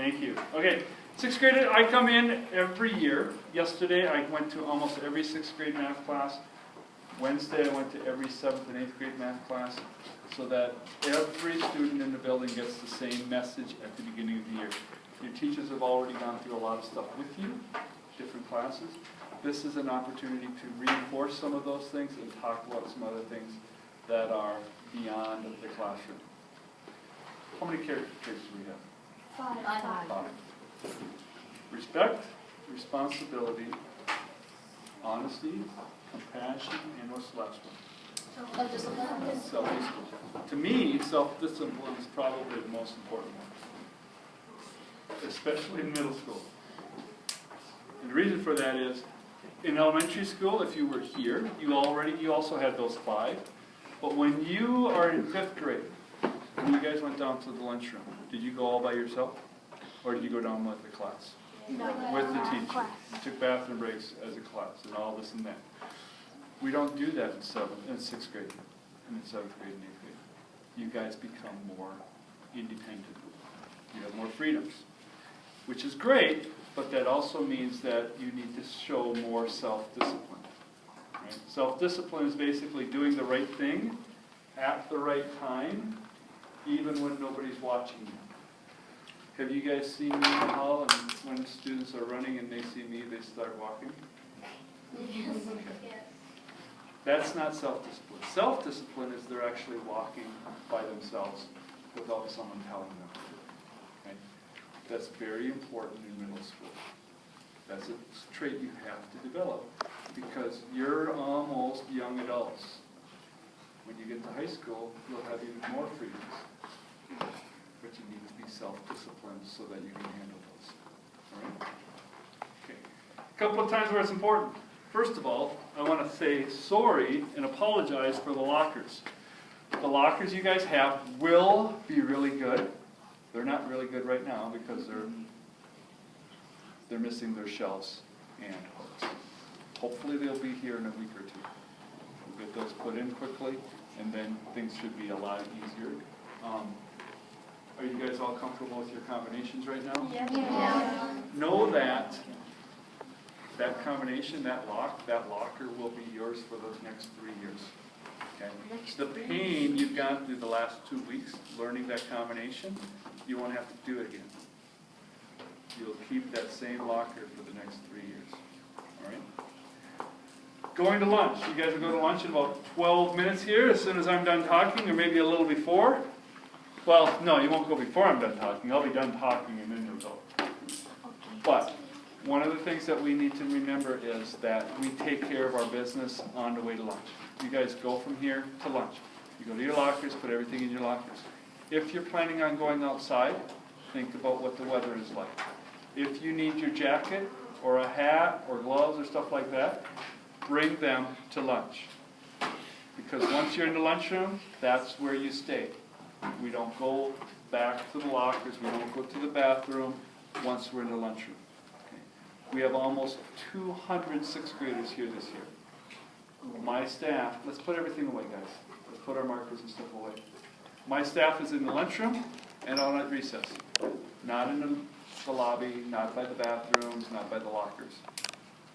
Thank you. Okay, sixth grade, I come in every year. Yesterday, I went to almost every sixth grade math class. Wednesday, I went to every 7th and 8th grade math class, so that every student in the building gets the same message at the beginning of the year. Your teachers have already gone through a lot of stuff with you, different classes. This is an opportunity to reinforce some of those things and talk about some other things that are beyond the classroom. How many character traits do we have? 5. Respect, responsibility, honesty, compassion, and what's the last one? Self-discipline. Self-discipline. To me, self-discipline is probably the most important one, especially in middle school. And the reason for that is, in elementary school, if you were here, you also had those 5. But when you are in 5th grade, when you guys went down to the lunchroom, did you go all by yourself? Or did you go down with the class? No. With the teacher. You took bathroom breaks as a class and all this and that. We don't do that in 6th grade, and in 7th grade and 8th grade. You guys become more independent. You have more freedoms, which is great, but that also means that you need to show more self-discipline. Right? Self-discipline is basically doing the right thing at the right time, even when nobody's watching you. Have you guys seen me in the hall, and when students are running and they see me, they start walking? Yes. That's not self-discipline. Self-discipline is they're actually walking by themselves without someone telling them. Okay? That's very important in middle school. That's a trait you have to develop because you're almost young adults. When you get to high school, you'll have even more freedoms. But you need to be self-disciplined so that you can handle those. All right? Okay. A couple of times where it's important. First of all, I want to say sorry and apologize for the lockers. The lockers you guys have will be really good. They're not really good right now because they're missing their shelves and hooks. Hopefully they'll be here in a week or 2. We'll get those put in quickly, and then things should be a lot easier. Are you guys all comfortable with your combinations right now? Yeah. Know that that combination, that locker will be yours for those next 3 years. Okay? The pain you've gone through the last 2 weeks learning that combination, you won't have to do it again. You'll keep that same locker for the next 3 years. All right? Going to lunch. You guys will go to lunch in about 12 minutes here as soon as I'm done talking, or maybe a little before. Well, no, you won't go before I'm done talking. I'll be done talking and then you'll go. But one of the things that we need to remember is that we take care of our business on the way to lunch. You guys go from here to lunch. You go to your lockers, put everything in your lockers. If you're planning on going outside, think about what the weather is like. If you need your jacket or a hat or gloves or stuff like that, bring them to lunch. Because once you're in the lunchroom, that's where you stay. We don't go back to the lockers. We don't go to the bathroom once we're in the lunchroom. Okay. We have almost 200 sixth graders here this year. My staff, let's put everything away, guys. Let's put our markers and stuff away. My staff is in the lunchroom and on at recess. Not in the lobby, not by the bathrooms, not by the lockers.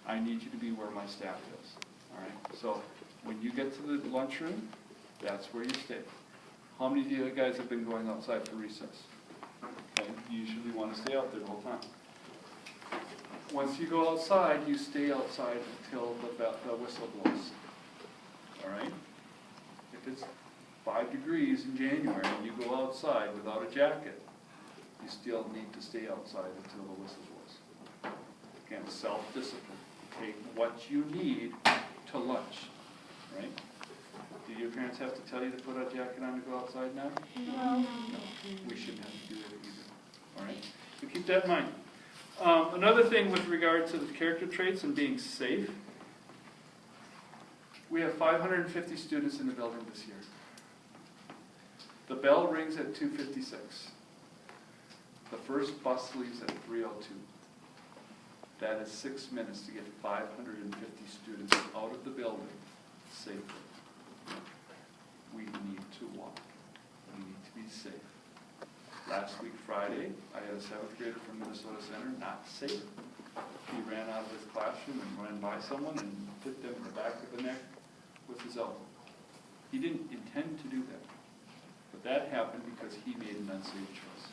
I need you to be where my staff is. All right? So when you get to the lunchroom, that's where you stay. How many of you guys have been going outside for recess? Okay, you usually want to stay out there the whole time. Once you go outside, you stay outside until the whistle blows. All right? If it's 5 degrees in January and you go outside without a jacket, you still need to stay outside until the whistle blows. Again, self-discipline. Take what you need to lunch. Right? Do your parents have to tell you to put a jacket on to go outside now? No. We shouldn't have to do that either. All right? So keep that in mind. Another thing with regard to the character traits and being safe, we have 550 students in the building this year. The bell rings at 2:56. The first bus leaves at 3:02. That is 6 minutes to get 550 students out of the building safely. We need to walk. We need to be safe. Last week, Friday, I had a 7th grader from Minnesota Center, not safe. He ran out of his classroom and ran by someone and hit them in the back of the neck with his elbow. He didn't intend to do that. But that happened because he made an unsafe choice.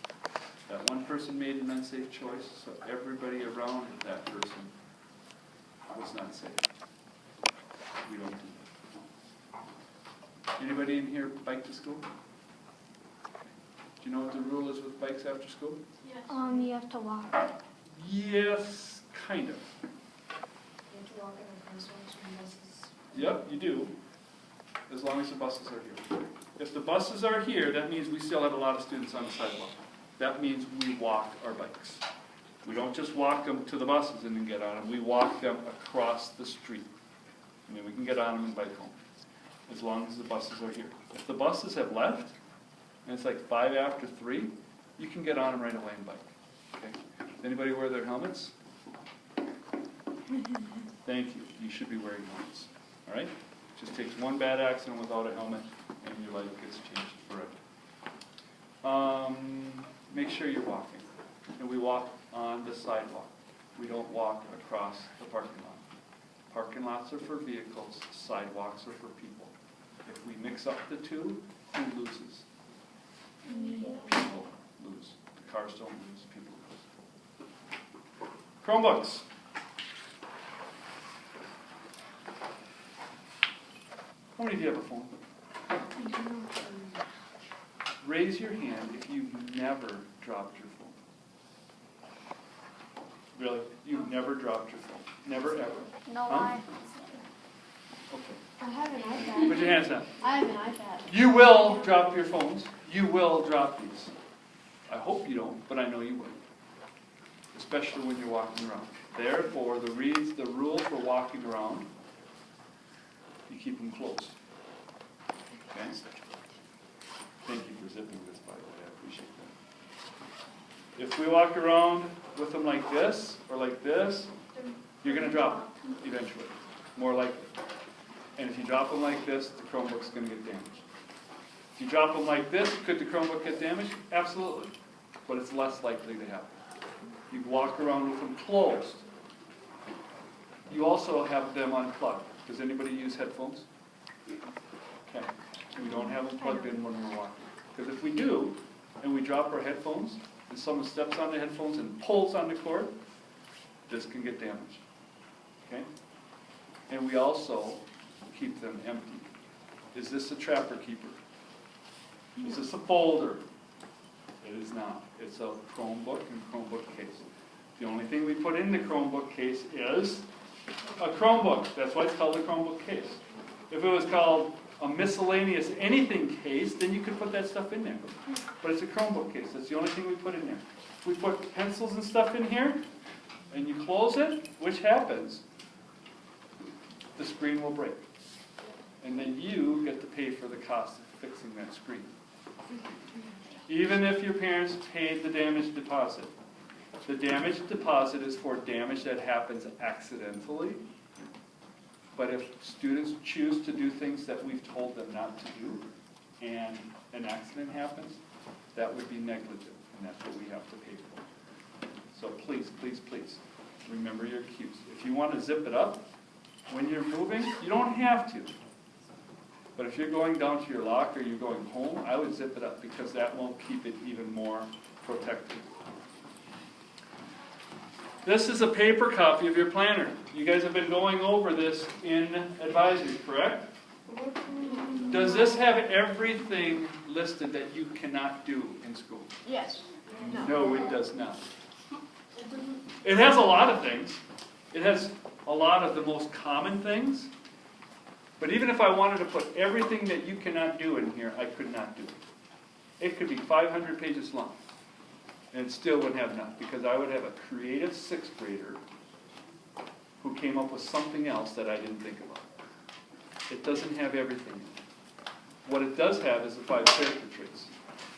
That one person made an unsafe choice, so everybody around that person was not safe. We don't do that. Anybody in here bike to school? Do you know what the rule is with bikes after school? Yes. You have to walk. Yes, kind of. You have to walk in the crosswalks when buses. Yep, you do, as long as the buses are here. If the buses are here, that means we still have a lot of students on the sidewalk. That means we walk our bikes. We don't just walk them to the buses and then get on them. We walk them across the street. And then we can get on them and bike home, as long as the buses are here. If the buses have left, and it's like 5 after 3, you can get on them right away and bike. Okay? Does anybody wear their helmets? Thank you. You should be wearing helmets. All right? It just takes one bad accident without a helmet, and your life gets changed forever. Make sure you're walking. And we walk on the sidewalk. We don't walk across the parking lot. Parking lots are for vehicles. Sidewalks are for people. If we mix up the two, who loses? People lose. The cars don't lose. People lose. Chromebooks. How many of you have a phone? Raise your hand if you've never dropped your phone. Really? You've never dropped your phone? Never ever? No, Huh? Okay. I have an iPad. Put your hands down. I have an iPad. You will drop your phones. You will drop these. I hope you don't, but I know you will. Especially when you're walking around. Therefore, the rule for walking around, you keep them closed. Okay? Thank you for zipping this, by the way. I appreciate that. If we walk around with them like this or like this, you're going to drop them eventually, more likely. And if you drop them like this, the Chromebook's going to get damaged. If you drop them like this, could the Chromebook get damaged? Absolutely. But it's less likely to happen. You walk around with them closed. You also have them unplugged. Does anybody use headphones? Okay. We don't have them plugged in when we're walking. Because if we do, and we drop our headphones, and someone steps on the headphones and pulls on the cord, this can get damaged. Okay? And we also keep them empty. Is this a trapper keeper? Is this a folder? It is not. It's a Chromebook and Chromebook case. The only thing we put in the Chromebook case is a Chromebook. That's why it's called a Chromebook case. If it was called a miscellaneous anything case, then you could put that stuff in there. But it's a Chromebook case. That's the only thing we put in there. If we put pencils and stuff in here, and you close it, which happens, the screen will break. And then you get to pay for the cost of fixing that screen. Even if your parents paid the damage deposit. The damage deposit is for damage that happens accidentally. But if students choose to do things that we've told them not to do, and an accident happens, that would be negligent, and that's what we have to pay for. So please, please, please, remember your cues. If you want to zip it up when you're moving, you don't have to. But if you're going down to your locker, you're going home, I would zip it up because that won't keep it even more protected. This is a paper copy of your planner. You guys have been going over this in advisory, correct? Does this have everything listed that you cannot do in school? Yes. No, it does not. It has a lot of things. It has a lot of the most common things. But even if I wanted to put everything that you cannot do in here, I could not do it. It could be 500 pages long. And it still wouldn't have enough, because I would have a creative 6th grader who came up with something else that I didn't think about. It doesn't have everything in it. What it does have is the 5 character traits.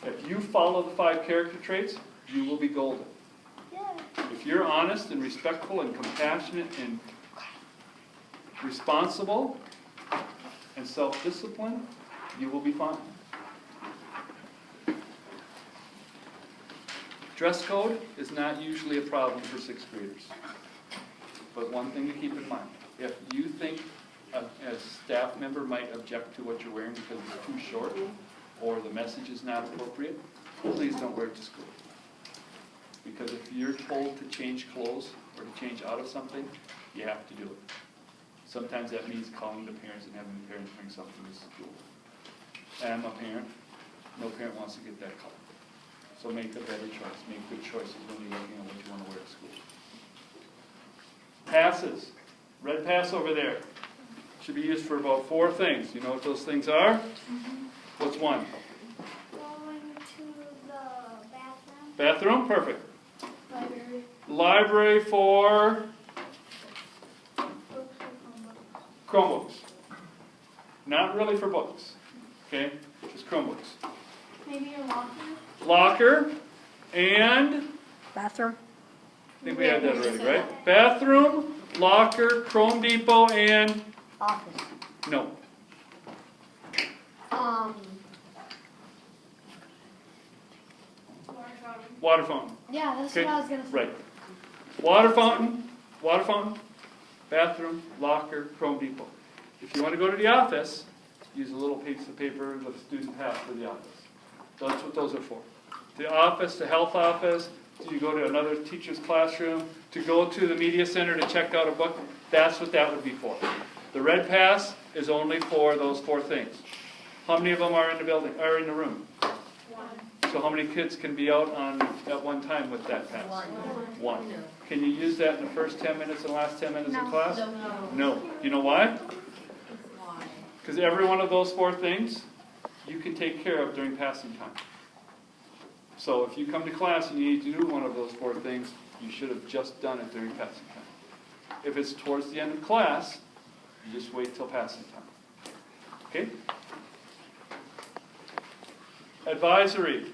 If you follow the 5 character traits, you will be golden. If you're honest and respectful and compassionate and responsible and self-disciplined, you will be fine. Dress code is not usually a problem for sixth graders. But one thing to keep in mind, if you think a staff member might object to what you're wearing because it's too short or the message is not appropriate, please don't wear it to school. Because if you're told to change clothes or to change out of something, you have to do it. Sometimes that means calling the parents and having the parents bring something to school. And I'm a parent. No parent wants to get that call. So make a better choice. Make good choices when you're looking at what you want to wear to school. Passes. Red pass over there. Should be used for about 4 things. You know what those things are? What's one? Going to the bathroom. Bathroom? Perfect. Library. Library for Chromebooks. Not really for books. Okay? Just Chromebooks. Maybe your locker. Locker and Bathroom? I think we had that already, right? Bathroom, locker, Chrome Depot, and Office. no. Water fountain. Yeah, that's Okay, what I was gonna say. right. Water fountain, bathroom, locker, Chrome Depot. If you want to go to the office, use a little piece of paper with a student pass for the office. That's what those are for. The office, the health office, you go to another teacher's classroom, to go to the media center to check out a book, that's what that would be for. The red pass is only for those 4 things. How many of them are in the building, are in the room? 1. So how many kids can be out at one time with that pass? 1. Can you use that in the first 10 minutes and last 10 minutes of class? No. You know why? Because every one of those 4 things you can take care of during passing time. So if you come to class and you need to do one of those 4 things, you should have just done it during passing time. If it's towards the end of class, you just wait till passing time. Okay? Advisory.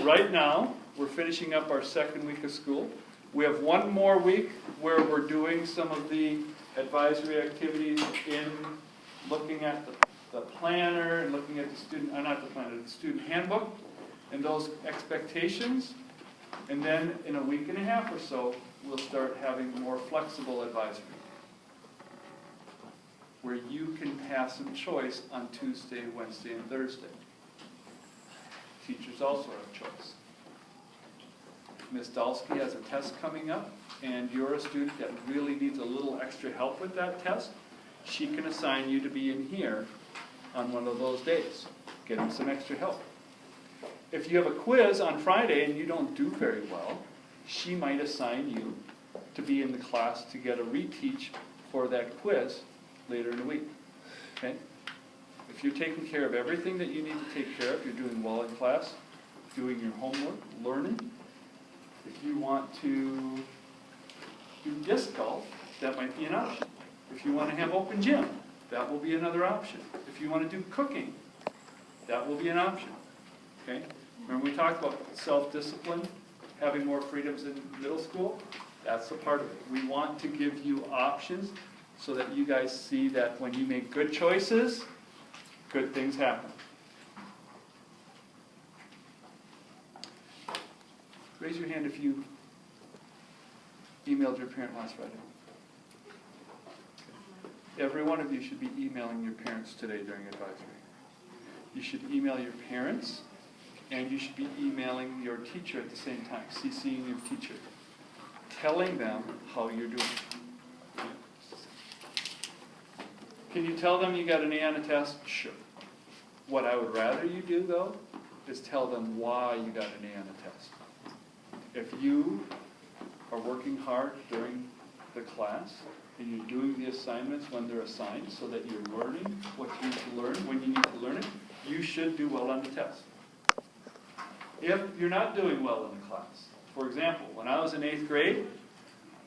Right now, we're finishing up our 2nd week of school. We have 1 more week where we're doing some of the advisory activities in looking at the planner and looking at the student, not the planner, the student handbook and those expectations. And then in a week and a half or so, we'll start having more flexible advisory, where you can have some choice on Tuesday, Wednesday, and Thursday. Teachers also have choice. Ms. Dalsky has a test coming up, and you're a student that really needs a little extra help with that test. She can assign you to be in here on one of those days. Get them some extra help. If you have a quiz on Friday and you don't do very well, she might assign you to be in the class to get a reteach for that quiz later in the week. Okay? If you're taking care of everything that you need to take care of, you're doing well in class, doing your homework, learning. If you want to do disc golf, that might be an option. If you want to have open gym, that will be another option. If you want to do cooking, that will be an option. Okay? Remember we talked about self-discipline, having more freedoms in middle school? That's a part of it. We want to give you options so that you guys see that when you make good choices, good things happen. Raise your hand if you emailed your parent last Friday. Every one of you should be emailing your parents today during advisory. You should email your parents, and you should be emailing your teacher at the same time, CCing your teacher, telling them how you're doing. Can you tell them you got an A on a test? Sure. What I would rather you do, though, is tell them why you got an A on a test. If you are working hard during the class, and you're doing the assignments when they're assigned so that you're learning what you need to learn when you need to learn it, you should do well on the test. If you're not doing well in the class, for example, when I was in 8th grade,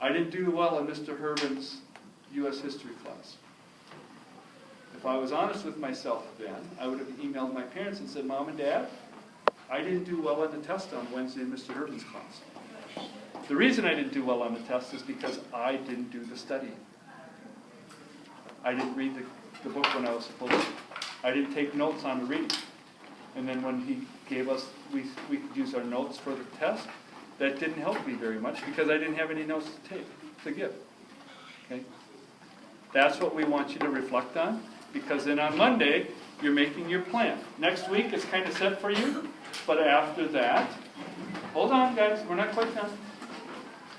I didn't do well in Mr. Herben's U.S. history class. If I was honest with myself then, I would have emailed my parents and said, Mom and Dad, I didn't do well on the test on Wednesday in Mr. Herben's class. The reason I didn't do well on the test is because I didn't do the studying. I didn't read the book when I was supposed to. I didn't take notes on the reading. And then when he gave us, we could use our notes for the test, that didn't help me very much because I didn't have any notes to give. Okay? That's what we want you to reflect on, because then on Monday, you're making your plan. Next week is kind of set for you, but after that, hold on guys, we're not quite done.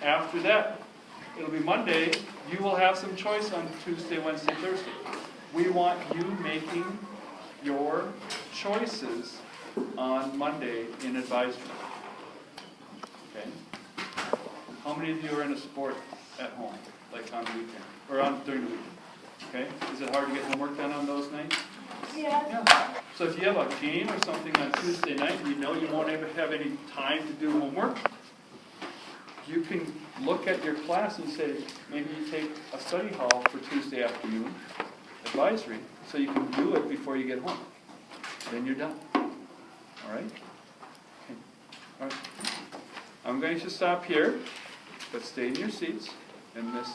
After that, it'll be Monday, you will have some choice on Tuesday, Wednesday, Thursday. We want you making your choices on Monday in advisory. Okay? How many of you are in a sport at home, like on the weekend, or during the week? Okay? Is it hard to get homework done on those nights? Yeah. So if you have a game or something on Tuesday night, and you know you won't ever have any time to do homework, you can look at your class and say, maybe you take a study hall for Tuesday afternoon, advisory, so you can do it before you get home. Then you're done. All right? Okay. All right. I'm going to stop here, but stay in your seats, and Miss